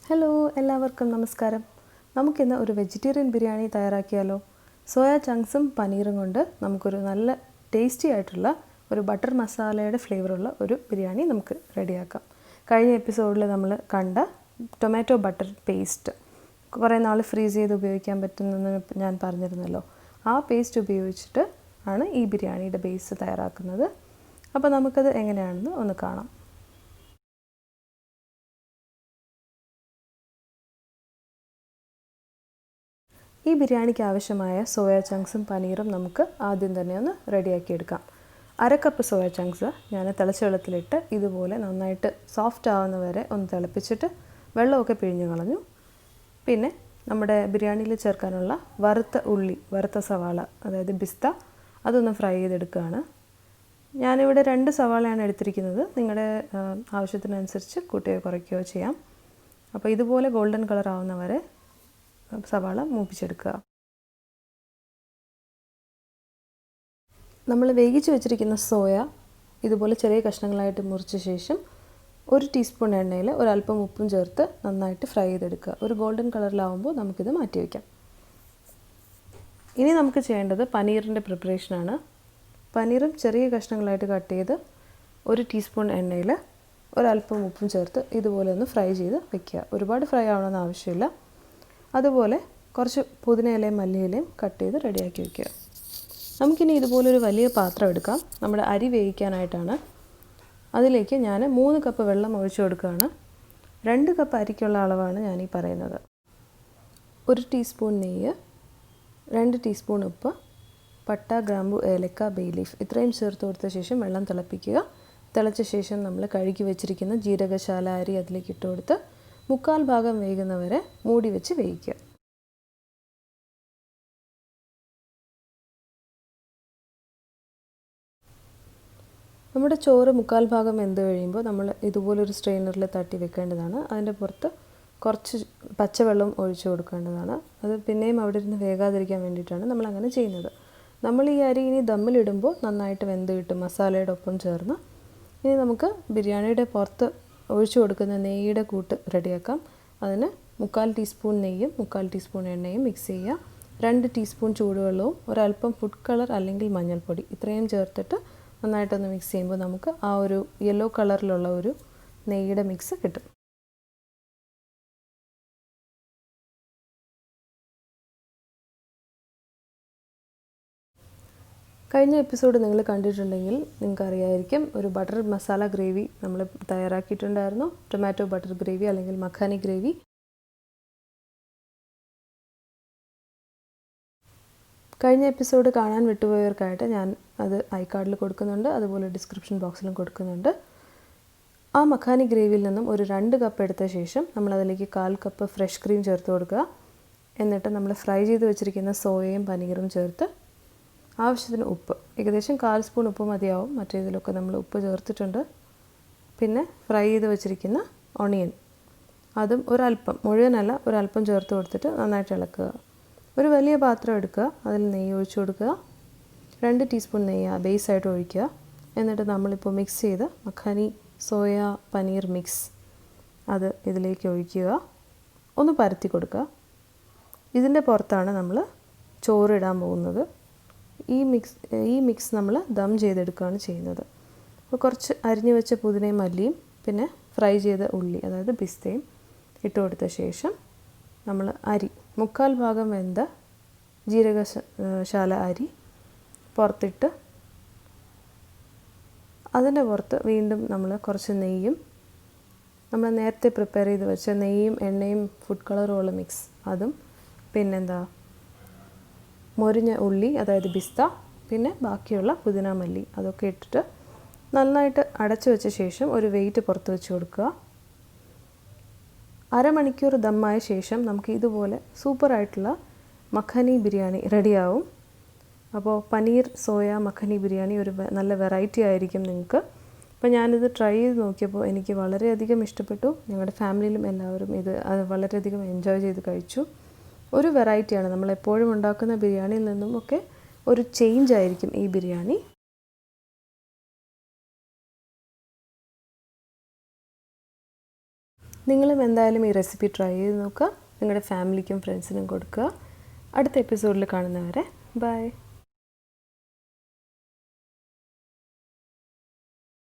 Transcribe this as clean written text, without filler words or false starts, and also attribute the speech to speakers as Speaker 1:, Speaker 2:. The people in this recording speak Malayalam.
Speaker 1: ഹലോ എല്ലാവർക്കും നമസ്കാരം. നമുക്കിന്ന് ഒരു വെജിറ്റേറിയൻ ബിരിയാണി തയ്യാറാക്കിയാലോ? സോയ ചങ്ക്സും പനീറും കൊണ്ട് നമുക്കൊരു നല്ല ടേസ്റ്റി ആയിട്ടുള്ള ഒരു ബട്ടർ മസാലയുടെ ഫ്ലേവറുള്ള ഒരു ബിരിയാണി നമുക്ക് റെഡിയാക്കാം. കഴിഞ്ഞ എപ്പിസോഡിൽ നമ്മൾ കണ്ട ടൊമാറ്റോ ബട്ടർ പേസ്റ്റ് കുറേ നാൾ ഫ്രീസ് ചെയ്ത് ഉപയോഗിക്കാൻ പറ്റുമെന്ന് ഞാൻ പറഞ്ഞിരുന്നല്ലോ. ആ പേസ്റ്റ് ഉപയോഗിച്ചിട്ട് ആണ് ഈ ബിരിയാണിയുടെ ബേസ് തയ്യാറാക്കുന്നത്. അപ്പോൾ നമുക്കത് എങ്ങനെയാണെന്ന് ഒന്ന് കാണാം. ഈ ബിരിയാണിക്ക് ആവശ്യമായ സോയ ചങ്ക്സും പനീറും നമുക്ക് ആദ്യം തന്നെ ഒന്ന് റെഡിയാക്കി എടുക്കാം. 1/2 കപ്പ് സോയ ചങ്ക്സ് ഞാൻ തിളച്ച വെള്ളത്തിലിട്ട് ഇതുപോലെ നന്നായിട്ട് സോഫ്റ്റ് ആവുന്ന വരെ ഒന്ന് തിളപ്പിച്ചിട്ട് വെള്ളമൊക്കെ പിഴിഞ്ഞ് കളഞ്ഞു. പിന്നെ നമ്മുടെ ബിരിയാണിയിൽ ചേർക്കാനുള്ള വറുത്ത ഉള്ളി, വറുത്ത സവാള, അതായത് പിസ്ത, അതൊന്ന് ഫ്രൈ ചെയ്തെടുക്കുകയാണ്. ഞാനിവിടെ 2 സവാളയാണ് എടുത്തിരിക്കുന്നത്. നിങ്ങളുടെ ആവശ്യത്തിനനുസരിച്ച് കൂട്ടുകയോ കുറയ്ക്കുകയോ ചെയ്യാം. അപ്പോൾ ഇതുപോലെ ഗോൾഡൻ കളർ ആവുന്ന വരെ സവാള മൂപ്പിച്ചെടുക്കുക. നമ്മൾ വേവിച്ച് വെച്ചിരിക്കുന്ന സോയ ഇതുപോലെ ചെറിയ കഷ്ണങ്ങളായിട്ട് മുറിച്ച ശേഷം 1 ടീസ്പൂൺ എണ്ണയിൽ ഒരല്പം ഉപ്പും ചേർത്ത് നന്നായിട്ട് ഫ്രൈ ചെയ്തെടുക്കുക. ഒരു ഗോൾഡൻ കളറിലാവുമ്പോൾ നമുക്കിത് മാറ്റി വയ്ക്കാം. ഇനി നമുക്ക് ചെയ്യേണ്ടത് പനീറിൻ്റെ പ്രിപ്പറേഷനാണ്. പനീറും ചെറിയ കഷ്ണങ്ങളായിട്ട് കട്ട് ചെയ്ത് 1 ടീസ്പൂൺ എണ്ണയിൽ ഒരല്പം ഉപ്പും ചേർത്ത് ഇതുപോലെ ഒന്ന് ഫ്രൈ ചെയ്ത് വയ്ക്കുക. ഒരുപാട് ഫ്രൈ ആവണമെന്ന് ആവശ്യമില്ല. അതുപോലെ കുറച്ച് പുതിനയിലയും മല്ലിയിലയും കട്ട് ചെയ്ത് റെഡിയാക്കി വയ്ക്കുക. നമുക്കിനി ഇതുപോലൊരു വലിയ പാത്രം എടുക്കാം. നമ്മുടെ അരി വേവിക്കാനായിട്ടാണ്. അതിലേക്ക് ഞാൻ 3 കപ്പ് വെള്ളം ഒഴിച്ചു കൊടുക്കുകയാണ്. 2 കപ്പ് അരിക്കുള്ള അളവാണ് ഞാനീ പറയുന്നത്. 1 ടീസ്പൂൺ നെയ്യ്, 2 ടീസ്പൂൺ ഉപ്പ്, പട്ട, ഗ്രാമ്പു, ഏലക്ക, ബേ ലീഫ് ഇത്രയും ചേർത്ത് കൊടുത്ത ശേഷം വെള്ളം തിളപ്പിക്കുക. തിളച്ച ശേഷം നമ്മൾ കഴുകി വെച്ചിരിക്കുന്ന ജീരകശാല അരി അതിലേക്ക് ഇട്ട് കൊടുത്ത് 3/4 ഭാഗം വേകുന്നവരെ മൂടി വെച്ച് വേവിക്കുക. നമ്മുടെ ചോറ് 3/4 ഭാഗം വെന്ത് കഴിയുമ്പോൾ നമ്മൾ ഇതുപോലൊരു സ്ട്രെയിനറിൽ തട്ടി വെക്കേണ്ടതാണ്. അതിൻ്റെ പുറത്ത് കുറച്ച് പച്ചവെള്ളം ഒഴിച്ചു കൊടുക്കേണ്ടതാണ്. അത് പിന്നെയും അവിടെ ഇരുന്ന് വേകാതിരിക്കാൻ വേണ്ടിയിട്ടാണ് നമ്മളങ്ങനെ ചെയ്യുന്നത്. നമ്മൾ ഈ അരി ഇനി ദമ്മിലിടുമ്പോൾ നന്നായിട്ട് വെന്ത് കിട്ടും മസാലയുടെ ഒപ്പം ചേർന്ന്. ഇനി നമുക്ക് ബിരിയാണിയുടെ പുറത്ത് ഒഴിച്ചു കൊടുക്കുന്ന നെയ്യുടെ കൂട്ട് റെഡിയാക്കാം. അതിന് 3/4 ടീസ്പൂൺ നെയ്യും 3/4 ടീസ്പൂൺ എണ്ണയും മിക്സ് ചെയ്യുക. 2 ടീസ്പൂൺ ചൂടുവെള്ളവും ഒരല്പം ഫുഡ് കളർ അല്ലെങ്കിൽ മഞ്ഞൾപ്പൊടി ഇത്രയും ചേർത്തിട്ട് നന്നായിട്ടൊന്ന് മിക്സ് ചെയ്യുമ്പോൾ നമുക്ക് ആ ഒരു യെല്ലോ കളറിലുള്ള ഒരു നെയ്യുടെ മിക്സ് കിട്ടും. കഴിഞ്ഞ എപ്പിസോഡ് നിങ്ങൾ കണ്ടിട്ടുണ്ടെങ്കിൽ നിങ്ങൾക്ക് അറിയായിരിക്കും, ഒരു ബട്ടർ മസാല ഗ്രേവി നമ്മൾ തയ്യാറാക്കിയിട്ടുണ്ടായിരുന്നു. ടൊമാറ്റോ ബട്ടർ ഗ്രേവി അല്ലെങ്കിൽ മഖാനി ഗ്രേവി. കഴിഞ്ഞ എപ്പിസോഡ് കാണാൻ വിട്ടുപോയവർക്കായിട്ട് ഞാൻ അത് ഐകാർഡിൽ കൊടുക്കുന്നുണ്ട്, അതുപോലെ ഡിസ്ക്രിപ്ഷൻ ബോക്സിലും കൊടുക്കുന്നുണ്ട്. ആ മഖാനി ഗ്രേവിയിൽ നിന്നും ഒരു 2 കപ്പ് എടുത്ത ശേഷം നമ്മളതിലേക്ക് 1/4 കപ്പ് ഫ്രഷ് ക്രീം ചേർത്ത് കൊടുക്കുക. എന്നിട്ട് നമ്മൾ ഫ്രൈ ചെയ്ത് വെച്ചിരിക്കുന്ന സോയയും പനീറും ചേർത്ത് ആവശ്യത്തിന് ഉപ്പ്, ഏകദേശം 1/4 സ്പൂൺ ഉപ്പ് മതിയാവും. മറ്റേതിലൊക്കെ നമ്മൾ ഉപ്പ് ചേർത്തിട്ടുണ്ട്. പിന്നെ ഫ്രൈ ചെയ്ത് വെച്ചിരിക്കുന്ന ഓണിയൻ, അതും ഒരല്പം, മുഴുവനല്ല, ഒരല്പം ചേർത്ത് കൊടുത്തിട്ട് നന്നായിട്ട് ഇളക്കുക. ഒരു വലിയ പാത്രം എടുക്കുക, അതിൽ നെയ്യ് ഒഴിച്ചു കൊടുക്കുക. 2 ടീസ്പൂൺ നെയ്യ് ബേസായിട്ട് ഒഴിക്കുക. എന്നിട്ട് നമ്മളിപ്പോൾ മിക്സ് ചെയ്ത് മഖാനി സോയ പനീർ മിക്സ് അത് ഇതിലേക്ക് ഒഴിക്കുക. ഒന്ന് പരത്തി കൊടുക്കുക. ഇതിൻ്റെ പുറത്താണ് നമ്മൾ ചോറിടാൻ പോകുന്നത്. ഈ മിക്സ് നമ്മൾ ദം ചെയ്തെടുക്കുകയാണ് ചെയ്യുന്നത്. അപ്പോൾ കുറച്ച് അരിഞ്ഞു വെച്ച പുതിനയും മല്ലിയും പിന്നെ ഫ്രൈ ചെയ്ത ഉള്ളി, അതായത് പിസ്തയും ഇട്ട് കൊടുത്ത ശേഷം നമ്മൾ അരി 3/4 ഭാഗം വെന്ത ജീരകശാല അരി പുറത്തിട്ട് അതിൻ്റെ പുറത്ത് വീണ്ടും നമ്മൾ കുറച്ച് നെയ്യും നമ്മൾ നേരത്തെ പ്രിപ്പയർ ചെയ്ത് വെച്ച നെയ്യും എണ്ണയും ഫുഡ് കളറും ഉള്ള മിക്സ് അതും, പിന്നെന്താ മൊരിഞ്ഞ ഉള്ളി അതായത് പിസ്ത, പിന്നെ ബാക്കിയുള്ള പുതിന മല്ലി അതൊക്കെ ഇട്ടിട്ട് നന്നായിട്ട് അടച്ചു വെച്ച ശേഷം ഒരു വെയിറ്റ് പുറത്ത് വെച്ച് കൊടുക്കുക. 1/2 മണിക്കൂർ ദമ്മായ ശേഷം നമുക്ക് ഇതുപോലെ സൂപ്പറായിട്ടുള്ള മഖാനി ബിരിയാണി റെഡിയാവും. അപ്പോൾ പനീർ സോയ മഖാനി ബിരിയാണി ഒരു നല്ല വെറൈറ്റി ആയിരിക്കും നിങ്ങൾക്ക്. അപ്പോൾ ഞാനിത് ട്രൈ ചെയ്ത് നോക്കിയപ്പോൾ എനിക്ക് വളരെയധികം ഇഷ്ടപ്പെട്ടു. ഞങ്ങളുടെ ഫാമിലിയിലും എല്ലാവരും ഇത് വളരെയധികം എൻജോയ് ചെയ്ത് കഴിച്ചു. ഒരു വെറൈറ്റിയാണ്, നമ്മളെപ്പോഴും ഉണ്ടാക്കുന്ന ബിരിയാണിയിൽ നിന്നും ഒക്കെ ഒരു ചേഞ്ച് ആയിരിക്കും ഈ ബിരിയാണി. നിങ്ങളും എന്തായാലും ഈ റെസിപ്പി ട്രൈ ചെയ്ത് നോക്കുക, നിങ്ങളുടെ ഫാമിലിക്കും ഫ്രണ്ട്സിനും കൊടുക്കുക. അടുത്ത എപ്പിസോഡിൽ കാണുന്നവരെ ബൈ.